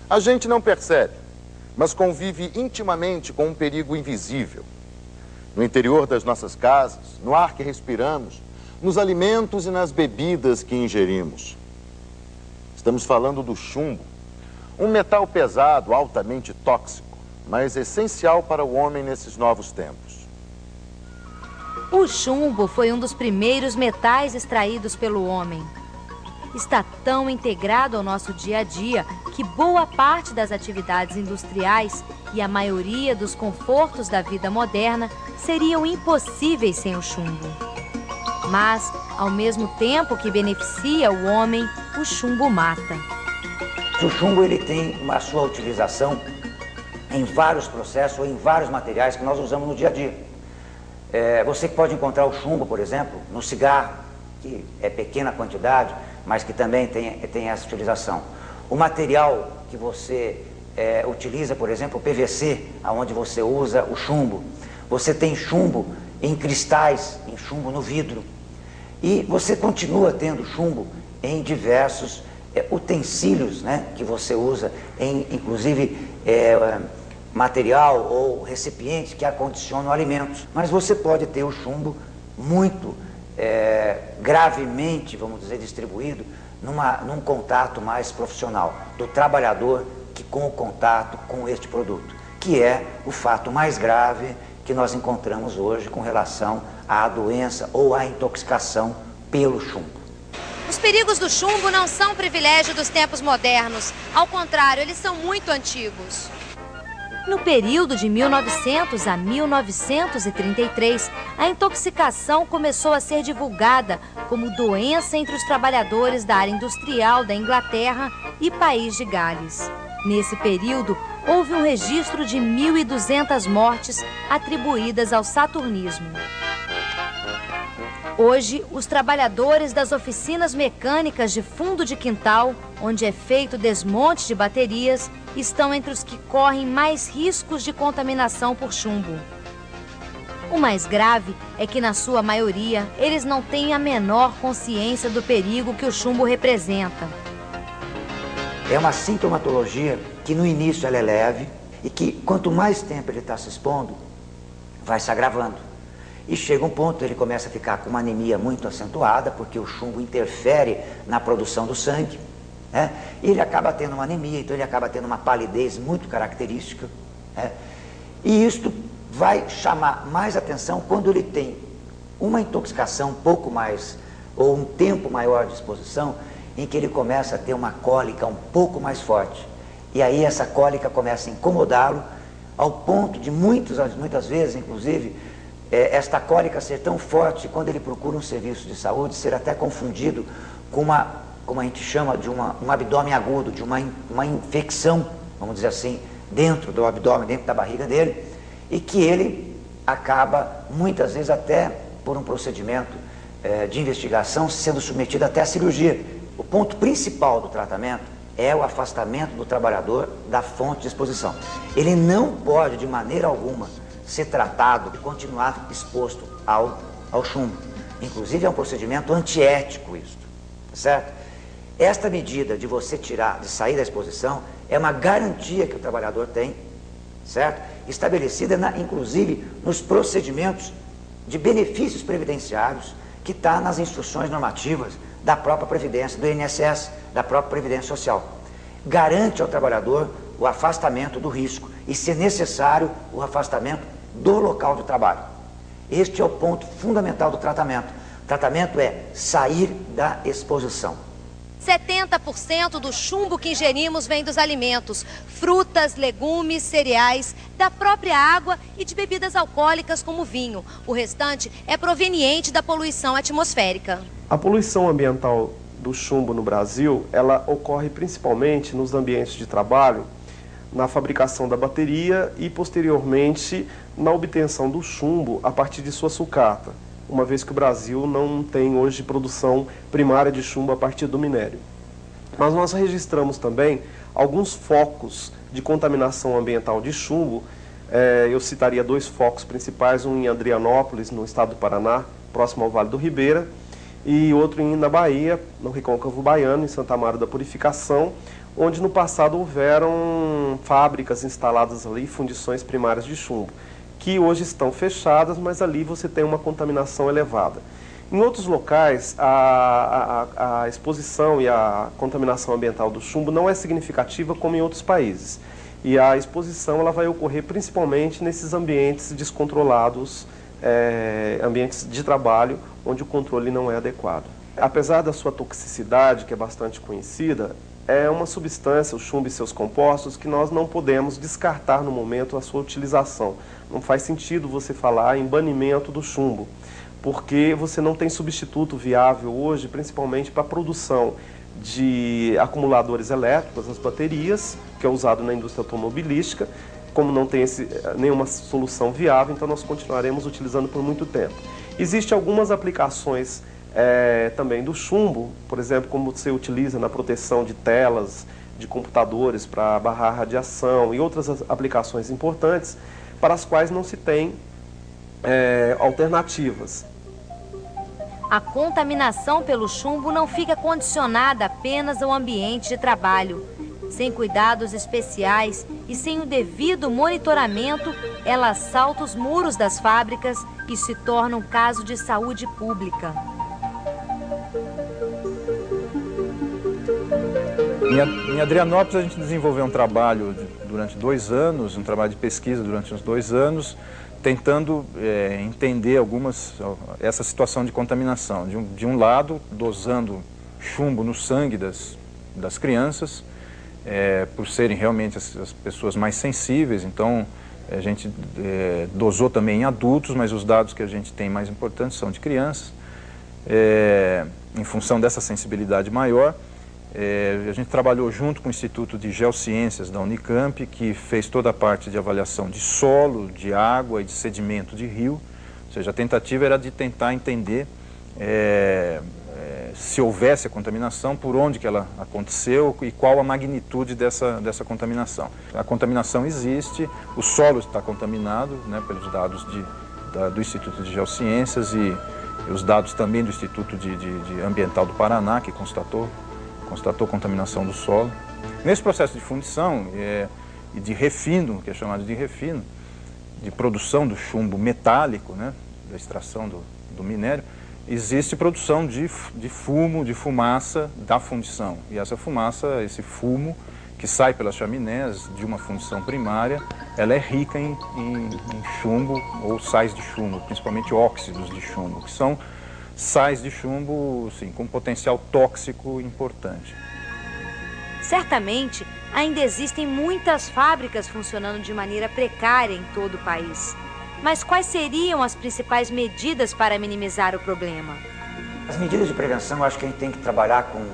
A gente não percebe, mas convive intimamente com um perigo invisível. No interior das nossas casas, no ar que respiramos, nos alimentos e nas bebidas que ingerimos. Estamos falando do chumbo, um metal pesado, altamente tóxico, mas essencial para o homem nesses novos tempos. O chumbo foi um dos primeiros metais extraídos pelo homem. Está tão integrado ao nosso dia a dia que boa parte das atividades industriais e a maioria dos confortos da vida moderna seriam impossíveis sem o chumbo. Mas, ao mesmo tempo que beneficia o homem, o chumbo mata. O chumbo ele tem a sua utilização em vários processos ou em vários materiais que nós usamos no dia a dia. Você pode encontrar o chumbo, por exemplo, no cigarro, que é pequena quantidade, mas que também tem essa utilização. O material que você utiliza, por exemplo, o PVC, onde você usa o chumbo. Você tem chumbo em cristais, em chumbo no vidro. E você continua tendo chumbo em diversos utensílios, né, que você usa, inclusive material ou recipientes que acondicionam alimentos. Mas você pode ter o chumbo muito gravemente, vamos dizer, distribuído num contato mais profissional do trabalhador com o contato com este produto, que é o fato mais grave que nós encontramos hoje com relação à doença ou à intoxicação pelo chumbo. Os perigos do chumbo não são privilégio dos tempos modernos, ao contrário, eles são muito antigos. No período de 1900 a 1933, a intoxicação começou a ser divulgada como doença entre os trabalhadores da área industrial da Inglaterra e País de Gales. Nesse período, houve um registro de 1.200 mortes atribuídas ao saturnismo. Hoje, os trabalhadores das oficinas mecânicas de fundo de quintal, onde é feito desmonte de baterias, estão entre os que correm mais riscos de contaminação por chumbo. O mais grave é que, na sua maioria, eles não têm a menor consciência do perigo que o chumbo representa. É uma sintomatologia que no início ela é leve e que quanto mais tempo ele está se expondo, vai se agravando. E chega um ponto, ele começa a ficar com uma anemia muito acentuada, porque o chumbo interfere na produção do sangue, né? E ele acaba tendo uma anemia, então ele acaba tendo uma palidez muito característica, né? E isto vai chamar mais atenção quando ele tem uma intoxicação um pouco mais, ou um tempo maior de exposição, em que ele começa a ter uma cólica um pouco mais forte. E aí essa cólica começa a incomodá-lo, ao ponto de muitas vezes, inclusive, esta cólica ser tão forte, quando ele procura um serviço de saúde, ser até confundido com como a gente chama, de um abdômen agudo, de uma infecção, vamos dizer assim, dentro do abdômen, dentro da barriga dele, e que ele acaba, muitas vezes, até por um procedimento de investigação, sendo submetido até à cirurgia. O ponto principal do tratamento é o afastamento do trabalhador da fonte de exposição. Ele não pode, de maneira alguma, ser tratado e continuar exposto ao chumbo. Inclusive, é um procedimento antiético isso, certo? Esta medida de você de sair da exposição, é uma garantia que o trabalhador tem, certo? Estabelecida, inclusive, nos procedimentos de benefícios previdenciários, que está nas instruções normativas da própria Previdência, do INSS, da própria Previdência Social. Garante ao trabalhador o afastamento do risco e, se necessário, o afastamento do local de trabalho. Este é o ponto fundamental do tratamento. O tratamento é sair da exposição. 70% do chumbo que ingerimos vem dos alimentos, frutas, legumes, cereais, da própria água e de bebidas alcoólicas como vinho. O restante é proveniente da poluição atmosférica. A poluição ambiental do chumbo no Brasil, ela ocorre principalmente nos ambientes de trabalho, na fabricação da bateria e, posteriormente, na obtenção do chumbo a partir de sua sucata, uma vez que o Brasil não tem hoje produção primária de chumbo a partir do minério. Mas nós registramos também alguns focos de contaminação ambiental de chumbo. Eu citaria 2 focos principais, um em Adrianópolis, no estado do Paraná, próximo ao Vale do Ribeira, e outro na Bahia, no Recôncavo Baiano, em Santa Amaro da Purificação, onde no passado houveram fábricas instaladas ali, fundições primárias de chumbo, que hoje estão fechadas, mas ali você tem uma contaminação elevada. Em outros locais, a exposição e a contaminação ambiental do chumbo não é significativa como em outros países. E a exposição ela vai ocorrer principalmente nesses ambientes descontrolados, ambientes de trabalho, onde o controle não é adequado. Apesar da sua toxicidade, que é bastante conhecida, é uma substância, o chumbo e seus compostos, que nós não podemos descartar no momento a sua utilização. Não faz sentido você falar em banimento do chumbo, porque você não tem substituto viável hoje, principalmente para a produção de acumuladores elétricos, as baterias, que é usado na indústria automobilística. Como não tem nenhuma solução viável, então nós continuaremos utilizando por muito tempo. Existem algumas aplicações também do chumbo, por exemplo, como você utiliza na proteção de telas, de computadores para barrar radiação e outras aplicações importantes para as quais não se tem alternativas. A contaminação pelo chumbo não fica condicionada apenas ao ambiente de trabalho. Sem cuidados especiais e sem o devido monitoramento, ela assalta os muros das fábricas e se torna um caso de saúde pública. Em Adrianópolis a gente desenvolveu um trabalho durante 2 anos, um trabalho de pesquisa durante uns 2 anos, tentando entender essa situação de contaminação. De um lado, dosando chumbo no sangue das crianças, por serem realmente as pessoas mais sensíveis, então a gente dosou também em adultos, mas os dados que a gente tem mais importantes são de crianças, em função dessa sensibilidade maior. A gente trabalhou junto com o Instituto de Geociências da Unicamp, que fez toda a parte de avaliação de solo, de água e de sedimento de rio. Ou seja, a tentativa era de tentar entender se houvesse a contaminação, por onde que ela aconteceu e qual a magnitude dessa contaminação. A contaminação existe, o solo está contaminado, né, pelos dados do Instituto de Geociências e os dados também do Instituto de Ambiental do Paraná, que constatou contaminação do solo. Nesse processo de fundição e de refino, que é chamado de refino, de produção do chumbo metálico, né, da extração do minério, existe produção de fumo, de fumaça da fundição. E essa fumaça, esse fumo que sai pelas chaminés de uma fundição primária, ela é rica em chumbo ou sais de chumbo, principalmente óxidos de chumbo, que são sais de chumbo, sim, com potencial tóxico importante. Certamente, ainda existem muitas fábricas funcionando de maneira precária em todo o país. Mas quais seriam as principais medidas para minimizar o problema? As medidas de prevenção, eu acho que a gente tem que trabalhar com,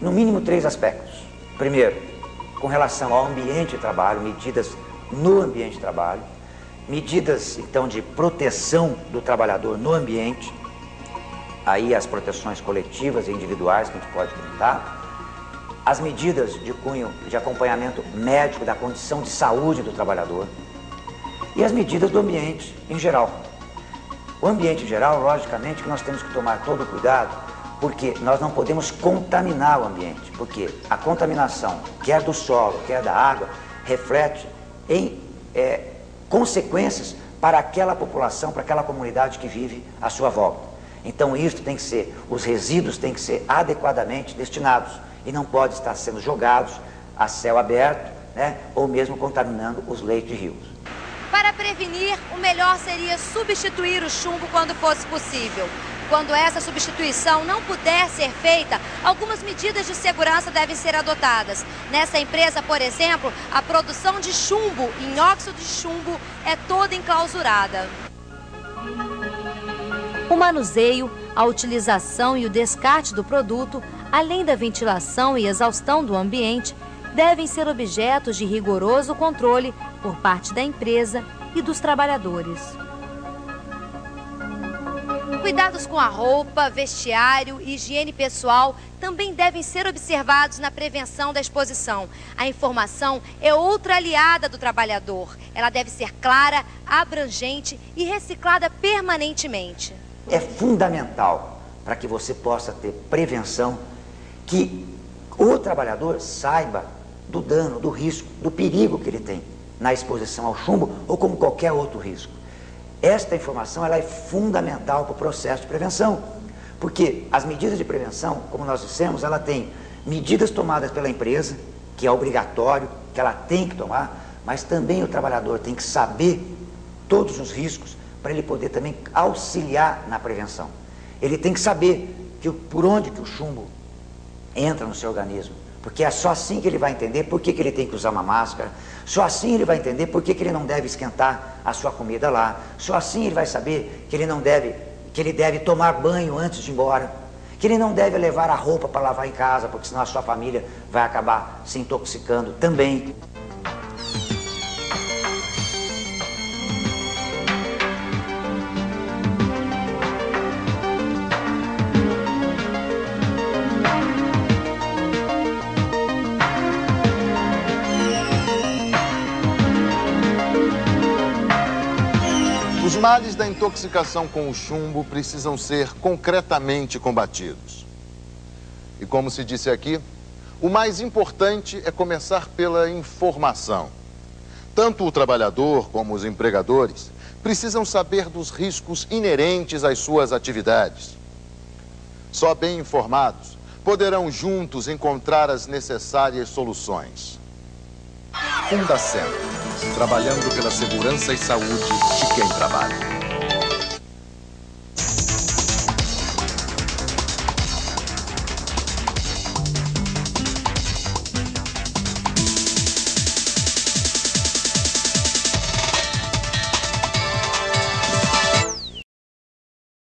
no mínimo, 3 aspectos. Primeiro, com relação ao ambiente de trabalho, medidas no ambiente de trabalho. Medidas, então, de proteção do trabalhador no ambiente. Aí as proteções coletivas e individuais que a gente pode contar. As medidas de cunho de acompanhamento médico da condição de saúde do trabalhador. E as medidas do ambiente em geral. O ambiente em geral, logicamente, que nós temos que tomar todo o cuidado, porque nós não podemos contaminar o ambiente, porque a contaminação, quer do solo, quer da água, reflete em consequências para aquela população, para aquela comunidade que vive à sua volta. Então isso tem que ser, os resíduos têm que ser adequadamente destinados e não pode estar sendo jogados a céu aberto, né, ou mesmo contaminando os leitos de rios. Para prevenir, o melhor seria substituir o chumbo quando fosse possível. Quando essa substituição não puder ser feita, algumas medidas de segurança devem ser adotadas. Nessa empresa, por exemplo, a produção de chumbo em óxido de chumbo é toda enclausurada. O manuseio, a utilização e o descarte do produto, além da ventilação e exaustão do ambiente, devem ser objetos de rigoroso controle por parte da empresa e dos trabalhadores. Cuidados com a roupa, vestiário e higiene pessoal também devem ser observados na prevenção da exposição. A informação é outra aliada do trabalhador. Ela deve ser clara, abrangente e reciclada permanentemente. É fundamental para que você possa ter prevenção que o trabalhador saiba do dano, do risco, do perigo que ele tem na exposição ao chumbo ou como qualquer outro risco. Esta informação ela é fundamental para o processo de prevenção, porque as medidas de prevenção, como nós dissemos, ela tem medidas tomadas pela empresa, que é obrigatório, que ela tem que tomar, mas também o trabalhador tem que saber todos os riscos para ele poder também auxiliar na prevenção. Ele tem que saber por onde que o chumbo entra no seu organismo, porque é só assim que ele vai entender por que ele tem que usar uma máscara, só assim ele vai entender por que ele não deve esquentar a sua comida lá, só assim ele vai saber que ele deve tomar banho antes de ir embora, que ele não deve levar a roupa para lavar em casa, porque senão a sua família vai acabar se intoxicando também. Os males da intoxicação com o chumbo precisam ser concretamente combatidos. E como se disse aqui, o mais importante é começar pela informação. Tanto o trabalhador como os empregadores precisam saber dos riscos inerentes às suas atividades. Só bem informados poderão juntos encontrar as necessárias soluções. Fundacentro, trabalhando pela segurança e saúde de quem trabalha.